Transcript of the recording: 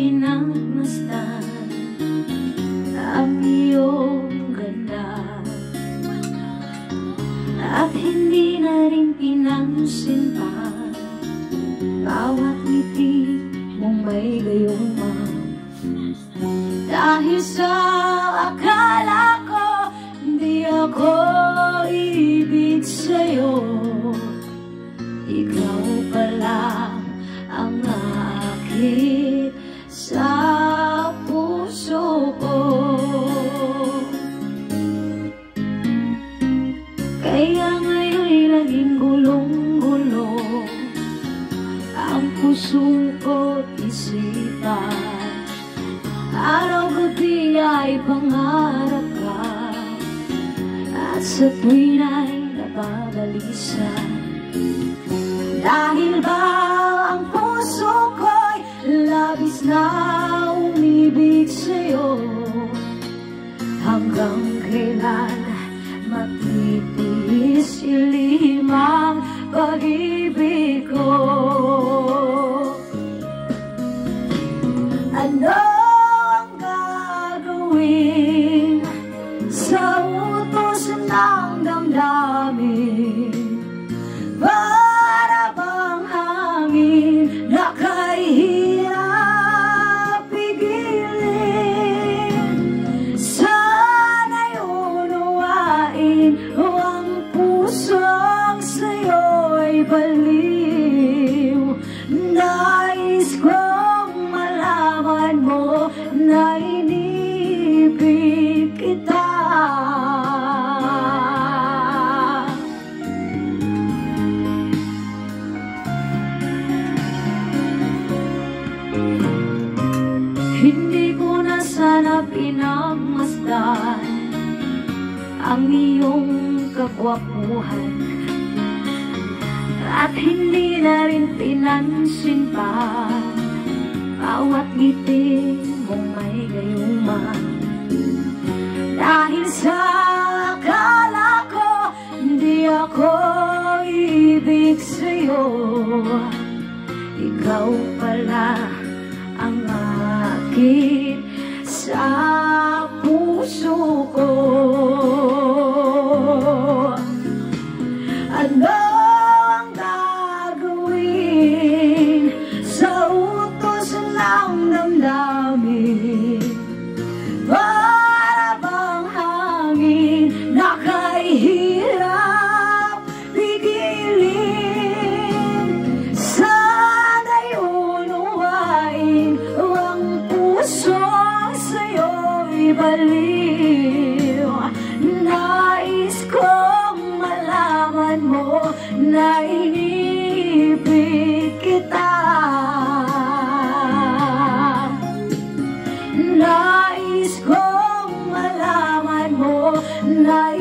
pinagmasdan ang iyong ganda, at hindi na rin pinansin pa bawat ngiti mong may gayuma. Dahil sa akala ko hindi ako ibig sa'yo, ikaw pala ang aakit sa puso ko. Kaya ngayon'y laging gulong-gulo ang puso ko't isipan. Araw-gabi ay pangarap ka, at sa tuwin ay nababalisa. Dahil ba ang puso ko'y labis na umibig sa'yo, hanggang kailan matitiis ilimang pag-ibig ko? Ano ang gagawin sa utos ng damdamin? Para bang hangin na kahirap pigilin? Sana'y unawain ang pusong sa'yo'y baliw. Nais kong malaman mo na inibig kita. Hindi ko na sana pinagmasdan ang iyong kagwapuhan, at hindi na rin pinansin pa bawat ngiti mong may gayuma. Dahil sa akala ko hindi ako ibig sa'yo, ikaw pala ang aakit sa puso ko. Ano ang gagawin sa utos ng damdamin? Para bang hangin na kahirap pigilin? Sana'y unawain ang pusong sa'yo'y baliw. Nais kong malaman mo na inibig kita. Nais kong malaman mo na